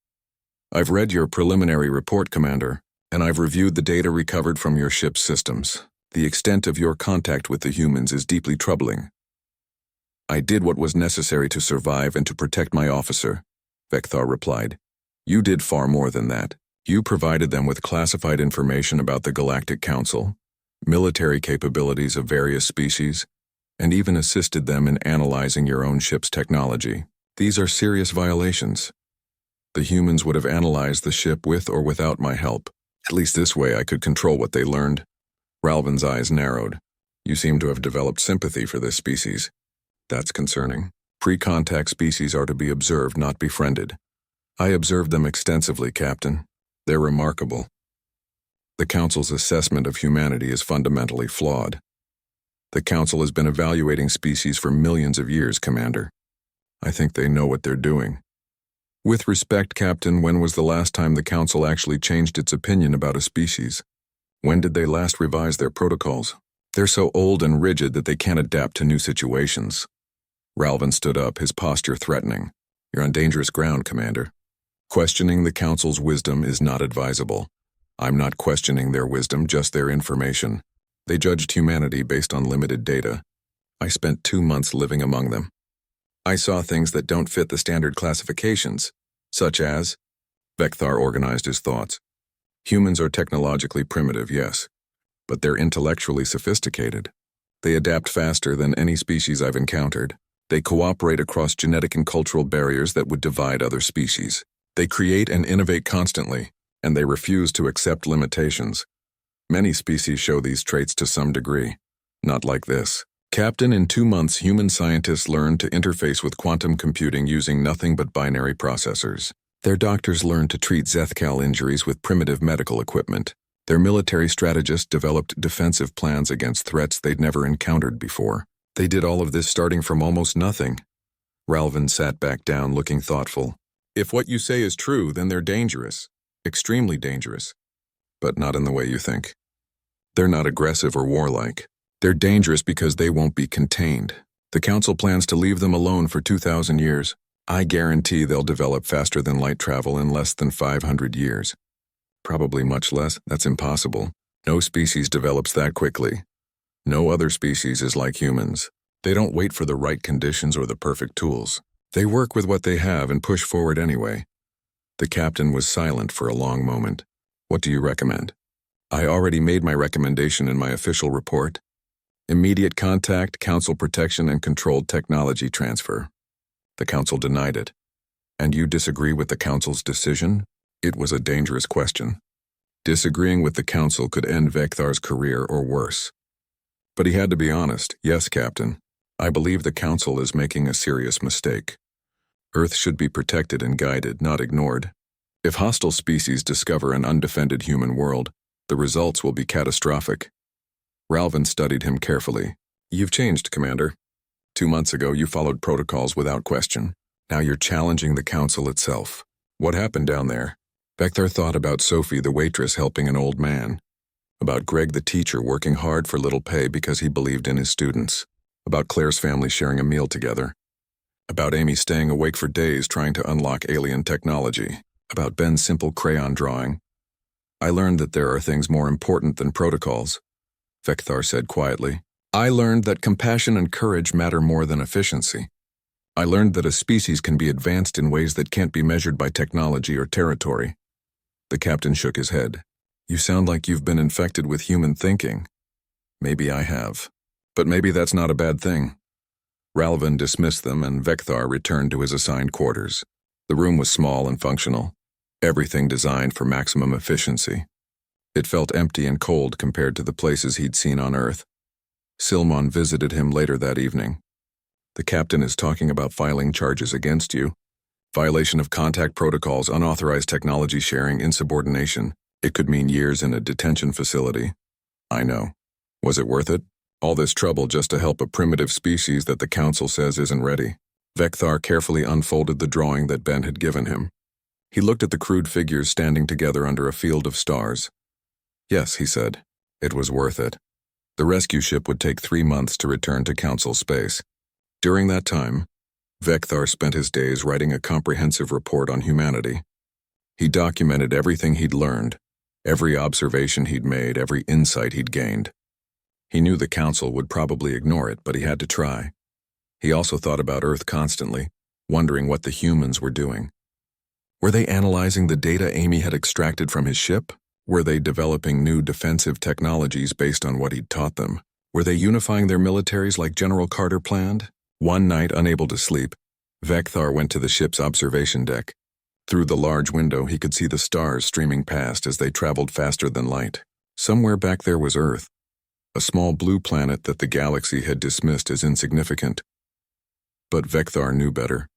A: I've read your preliminary report, Commander, and I've reviewed the data recovered from your ship's systems. The extent of your contact with the humans is deeply troubling. I did what was necessary to survive and to protect my officer, Vecthar replied. You did far more than that. You provided them with classified information about the Galactic Council, military capabilities of various species, and even assisted them in analyzing your own ship's technology. These are serious violations. The humans would have analyzed the ship with or without my help. At least this way I could control what they learned. Ralvin's eyes narrowed. You seem to have developed sympathy for this species. That's concerning. Pre-contact species are to be observed, not befriended. I observed them extensively, Captain. They're remarkable. The Council's assessment of humanity is fundamentally flawed. The Council has been evaluating species for millions of years, Commander. I think they know what they're doing. With respect, Captain, when was the last time the Council actually changed its opinion about a species? When did they last revise their protocols? They're so old and rigid that they can't adapt to new situations. Ralvin stood up, his posture threatening. You're on dangerous ground, Commander. Questioning the Council's wisdom is not advisable. I'm not questioning their wisdom, just their information. They judged humanity based on limited data. I spent 2 months living among them. I saw things that don't fit the standard classifications, such as... Vekthar organized his thoughts. Humans are technologically primitive, yes, but they're intellectually sophisticated. They adapt faster than any species I've encountered. They cooperate across genetic and cultural barriers that would divide other species. They create and innovate constantly, and they refuse to accept limitations. Many species show these traits to some degree. Not like this. Captain, in 2 months, human scientists learned to interface with quantum computing using nothing but binary processors. Their doctors learned to treat Zethkal injuries with primitive medical equipment. Their military strategists developed defensive plans against threats they'd never encountered before. They did all of this starting from almost nothing. Ralvin sat back down, looking thoughtful. If what you say is true, then they're dangerous. Extremely dangerous. But not in the way you think. They're not aggressive or warlike. They're dangerous because they won't be contained. The Council plans to leave them alone for 2,000 years. I guarantee they'll develop faster than light travel in less than 500 years. Probably much less. That's impossible. No species develops that quickly. No other species is like humans. They don't wait for the right conditions or the perfect tools. They work with what they have and push forward anyway. The captain was silent for a long moment. What do you recommend? I already made my recommendation in my official report. Immediate contact, Council protection, and controlled technology transfer. The Council denied it. And you disagree with the Council's decision? It was a dangerous question. Disagreeing with the Council could end Vekthar's career or worse. But he had to be honest. Yes, Captain. I believe the Council is making a serious mistake. Earth should be protected and guided, not ignored. If hostile species discover an undefended human world, the results will be catastrophic. Ralvin studied him carefully. You've changed, Commander. 2 months ago, you followed protocols without question. Now you're challenging the Council itself. What happened down there? Vekthar thought about Sophie, the waitress, helping an old man. About Greg, the teacher, working hard for little pay because he believed in his students. About Claire's family sharing a meal together. About Amy staying awake for days trying to unlock alien technology. About Ben's simple crayon drawing. I learned that there are things more important than protocols, Vekthar said quietly. I learned that compassion and courage matter more than efficiency. I learned that a species can be advanced in ways that can't be measured by technology or territory. The captain shook his head. You sound like you've been infected with human thinking. Maybe I have. But maybe that's not a bad thing. Ralvin dismissed them and Vekthar returned to his assigned quarters. The room was small and functional. Everything designed for maximum efficiency. It felt empty and cold compared to the places he'd seen on Earth. Silmon visited him later that evening. The captain is talking about filing charges against you. Violation of contact protocols, unauthorized technology sharing, insubordination. It could mean years in a detention facility. I know. Was it worth it? All this trouble just to help a primitive species that the Council says isn't ready. Vekthar carefully unfolded the drawing that Ben had given him. He looked at the crude figures standing together under a field of stars. Yes, he said. It was worth it. The rescue ship would take 3 months to return to Council space. During that time, Vekthar spent his days writing a comprehensive report on humanity. He documented everything he'd learned, every observation he'd made, every insight he'd gained. He knew the Council would probably ignore it, but he had to try. He also thought about Earth constantly, wondering what the humans were doing. Were they analyzing the data Amy had extracted from his ship? Were they developing new defensive technologies based on what he'd taught them? Were they unifying their militaries like General Carter planned? One night, unable to sleep, Vecthar went to the ship's observation deck. Through the large window, he could see the stars streaming past as they traveled faster than light. Somewhere back there was Earth, a small blue planet that the galaxy had dismissed as insignificant. But Vecthar knew better.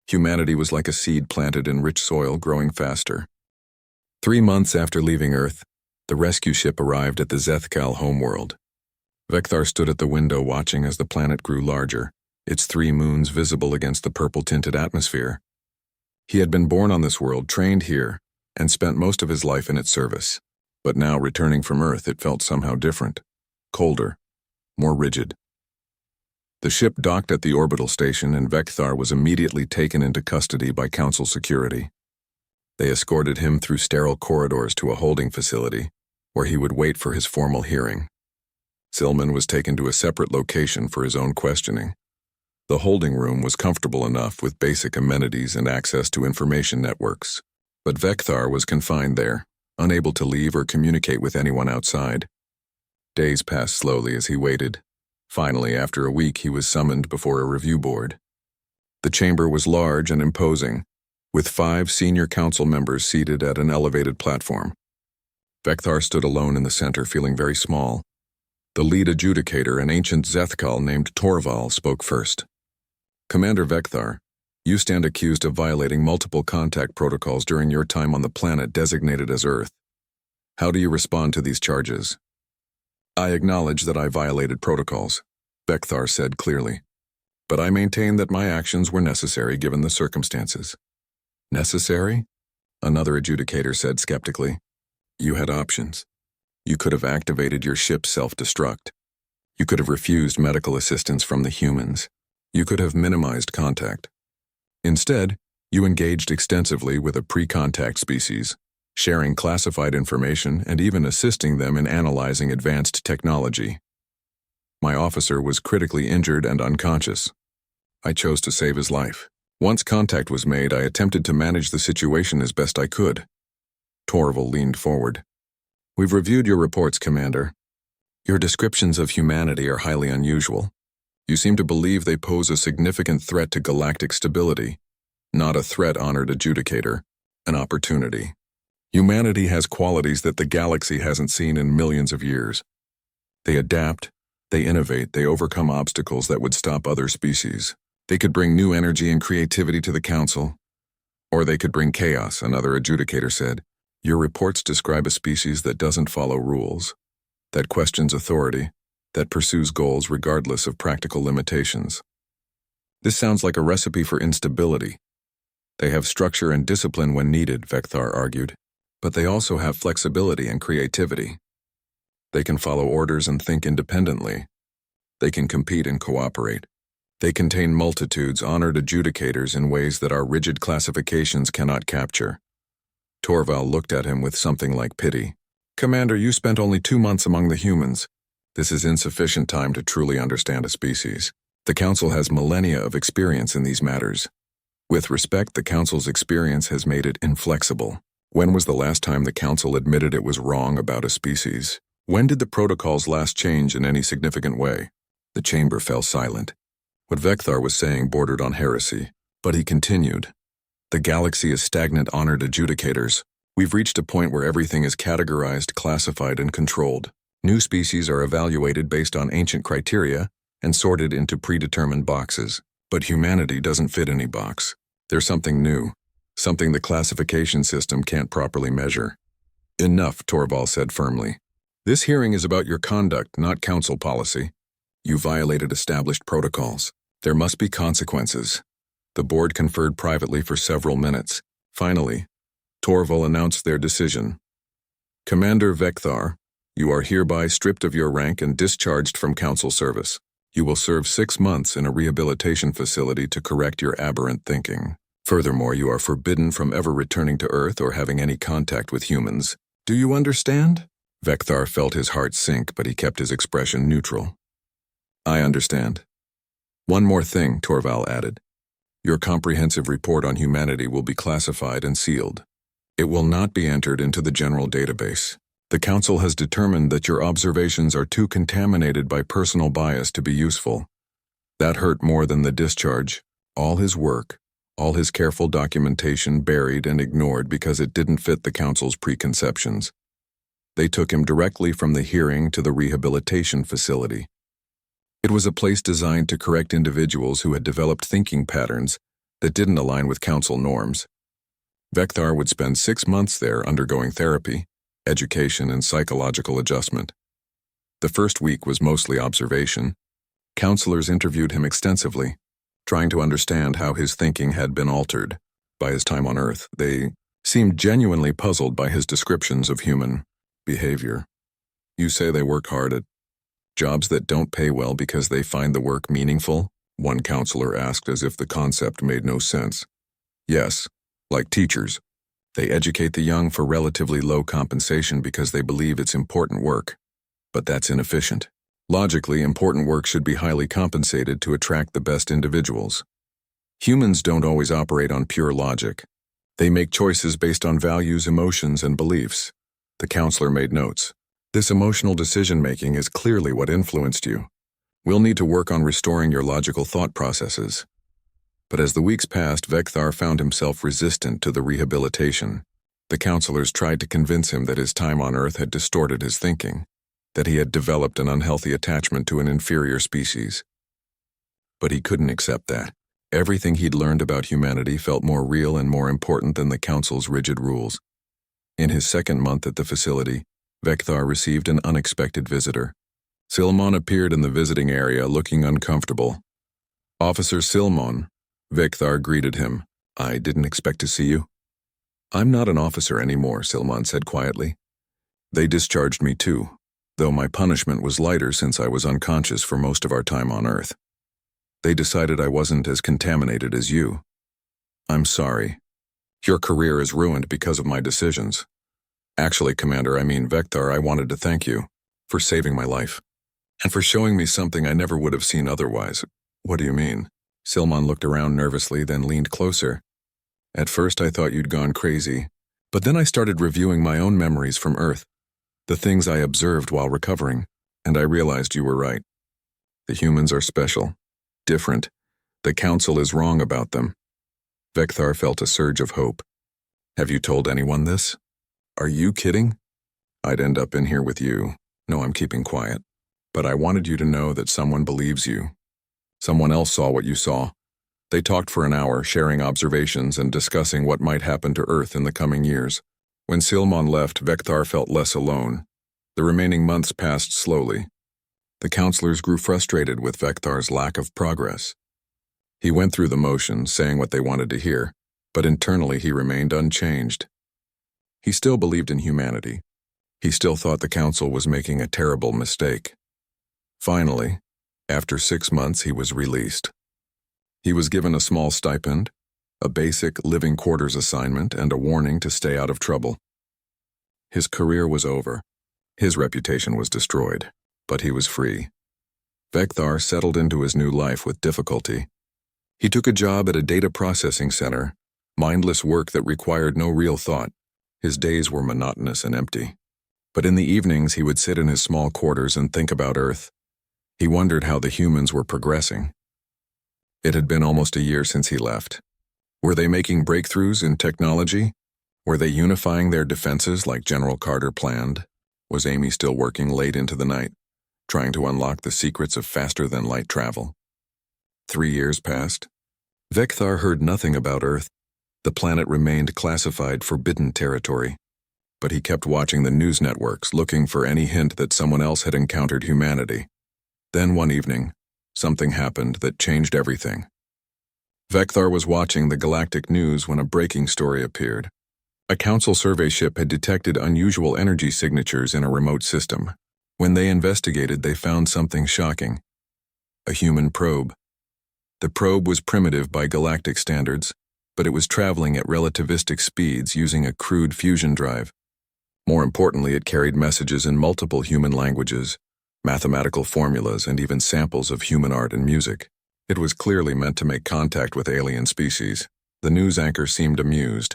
A: Humanity was like a seed planted in rich soil, growing faster. 3 months after leaving Earth, the rescue ship arrived at the Zethkal homeworld. Vecthar stood at the window watching as the planet grew larger, its 3 moons visible against the purple-tinted atmosphere. He had been born on this world, trained here, and spent most of his life in its service. But now, returning from Earth, it felt somehow different, colder, more rigid. The ship docked at the orbital station, and Vecthar was immediately taken into custody by Council security. They escorted him through sterile corridors to a holding facility, where he would wait for his formal hearing. Silman was taken to a separate location for his own questioning. The holding room was comfortable enough with basic amenities and access to information networks, but Vecthar was confined there, unable to leave or communicate with anyone outside. Days passed slowly as he waited. Finally, after a week, he was summoned before a review board. The chamber was large and imposing, with 5 senior council members seated at an elevated platform. Vecthar stood alone in the center, feeling very small. The lead adjudicator, an ancient Zethkal named Torval, spoke first. Commander Vecthar, you stand accused of violating multiple contact protocols during your time on the planet designated as Earth. How do you respond to these charges? I acknowledge that I violated protocols, Vecthar said clearly. But I maintain that my actions were necessary given the circumstances. Necessary? Another adjudicator said skeptically. You had options. You could have activated your ship's self-destruct. You could have refused medical assistance from the humans. You could have minimized contact. Instead, you engaged extensively with a pre-contact species, sharing classified information and even assisting them in analyzing advanced technology. My officer was critically injured and unconscious. I chose to save his life. Once contact was made, I attempted to manage the situation as best I could. Torval leaned forward. We've reviewed your reports, Commander. Your descriptions of humanity are highly unusual. You seem to believe they pose a significant threat to galactic stability. Not a threat, honored adjudicator, an opportunity. Humanity has qualities that the galaxy hasn't seen in millions of years. They adapt, they innovate, they overcome obstacles that would stop other species. They could bring new energy and creativity to the Council. Or they could bring chaos, another adjudicator said. Your reports describe a species that doesn't follow rules, that questions authority, that pursues goals regardless of practical limitations. This sounds like a recipe for instability. They have structure and discipline when needed, Vecthar argued. But they also have flexibility and creativity. They can follow orders and think independently. They can compete and cooperate. They contain multitudes, honored adjudicators in ways that our rigid classifications cannot capture. Torval looked at him with something like pity. Commander, you spent only 2 months among the humans. This is insufficient time to truly understand a species. The Council has millennia of experience in these matters. With respect, the Council's experience has made it inflexible. When was the last time the Council admitted it was wrong about a species? When did the protocols last change in any significant way? The chamber fell silent. What Vecthar was saying bordered on heresy, but he continued. The galaxy is stagnant, honored adjudicators. We've reached a point where everything is categorized, classified, and controlled. New species are evaluated based on ancient criteria and sorted into predetermined boxes. But humanity doesn't fit any box. There's something new, something the classification system can't properly measure. Enough, Torval said firmly. This hearing is about your conduct, not Council policy. You violated established protocols. There must be consequences. The board conferred privately for several minutes. Finally, Torval announced their decision. Commander Vecthar, you are hereby stripped of your rank and discharged from Council service. You will serve 6 months in a rehabilitation facility to correct your aberrant thinking. Furthermore, you are forbidden from ever returning to Earth or having any contact with humans. Do you understand? Vecthar felt his heart sink, but he kept his expression neutral. I understand. One more thing, Torval added. Your comprehensive report on humanity will be classified and sealed. It will not be entered into the general database. The Council has determined that your observations are too contaminated by personal bias to be useful. That hurt more than the discharge. All his work, all his careful documentation buried and ignored because it didn't fit the Council's preconceptions. They took him directly from the hearing to the rehabilitation facility. It was a place designed to correct individuals who had developed thinking patterns that didn't align with Council norms. Vecthar would spend 6 months there undergoing therapy, education, and psychological adjustment. The first week was mostly observation. Counselors interviewed him extensively, trying to understand how his thinking had been altered by his time on Earth. They seemed genuinely puzzled by his descriptions of human behavior. You say they work hard at jobs that don't pay well because they find the work meaningful? One counselor asked as if the concept made no sense. Yes, like teachers. They educate the young for relatively low compensation because they believe it's important work. But that's inefficient. Logically, important work should be highly compensated to attract the best individuals. Humans don't always operate on pure logic. They make choices based on values, emotions, and beliefs. The counselor made notes. This emotional decision-making is clearly what influenced you. We'll need to work on restoring your logical thought processes. But as the weeks passed, Vecthar found himself resistant to the rehabilitation. The counselors tried to convince him that his time on Earth had distorted his thinking, that he had developed an unhealthy attachment to an inferior species. But he couldn't accept that. Everything he'd learned about humanity felt more real and more important than the Council's rigid rules. In his second month at the facility, Vecthar received an unexpected visitor. Silmon appeared in the visiting area looking uncomfortable. Officer Silmon, Vecthar greeted him. I didn't expect to see you. I'm not an officer anymore, Silmon said quietly. They discharged me too, though my punishment was lighter since I was unconscious for most of our time on Earth. They decided I wasn't as contaminated as you. I'm sorry. Your career is ruined because of my decisions. Actually, Commander, Vecthar, I wanted to thank you for saving my life and for showing me something I never would have seen otherwise. What do you mean? Silmon looked around nervously, then leaned closer. At first I thought you'd gone crazy, but then I started reviewing my own memories from Earth, the things I observed while recovering, and I realized you were right. The humans are special, different. The Council is wrong about them. Vecthar felt a surge of hope. Have you told anyone this? Are you kidding? I'd end up in here with you. No, I'm keeping quiet. But I wanted you to know that someone believes you. Someone else saw what you saw. They talked for an hour, sharing observations and discussing what might happen to Earth in the coming years. When Silmon left, Vecthar felt less alone. The remaining months passed slowly. The counselors grew frustrated with Vecthar's lack of progress. He went through the motions, saying what they wanted to hear, but internally he remained unchanged. He still believed in humanity. He still thought the Council was making a terrible mistake. Finally, after 6 months, he was released. He was given a small stipend, a basic living quarters assignment, and a warning to stay out of trouble. His career was over. His reputation was destroyed, but he was free. Vecthar settled into his new life with difficulty. He took a job at a data processing center, mindless work that required no real thought. His days were monotonous and empty. But in the evenings, he would sit in his small quarters and think about Earth. He wondered how the humans were progressing. It had been almost a year since he left. Were they making breakthroughs in technology? Were they unifying their defenses like General Carter planned? Was Amy still working late into the night, trying to unlock the secrets of faster-than-light travel? 3 years passed. Vecthar heard nothing about Earth. The planet remained classified forbidden territory. But he kept watching the news networks, looking for any hint that someone else had encountered humanity. Then one evening, something happened that changed everything. Vecthar was watching the galactic news when a breaking story appeared. A Council survey ship had detected unusual energy signatures in a remote system. When they investigated, they found something shocking. A human probe. The probe was primitive by galactic standards, but it was traveling at relativistic speeds using a crude fusion drive. More importantly, it carried messages in multiple human languages, mathematical formulas, and even samples of human art and music. It was clearly meant to make contact with alien species. The news anchor seemed amused.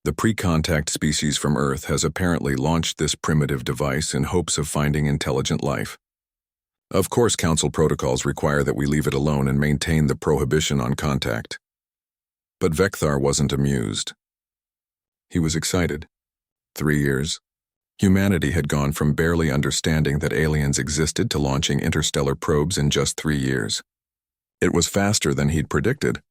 A: The pre-contact species from Earth has apparently launched this primitive device in hopes of finding intelligent life. Of course, Council protocols require that we leave it alone and maintain the prohibition on contact. But Vecthar wasn't amused. He was excited. 3 years. Humanity had gone from barely understanding that aliens existed to launching interstellar probes in just 3 years. It was faster than he'd predicted,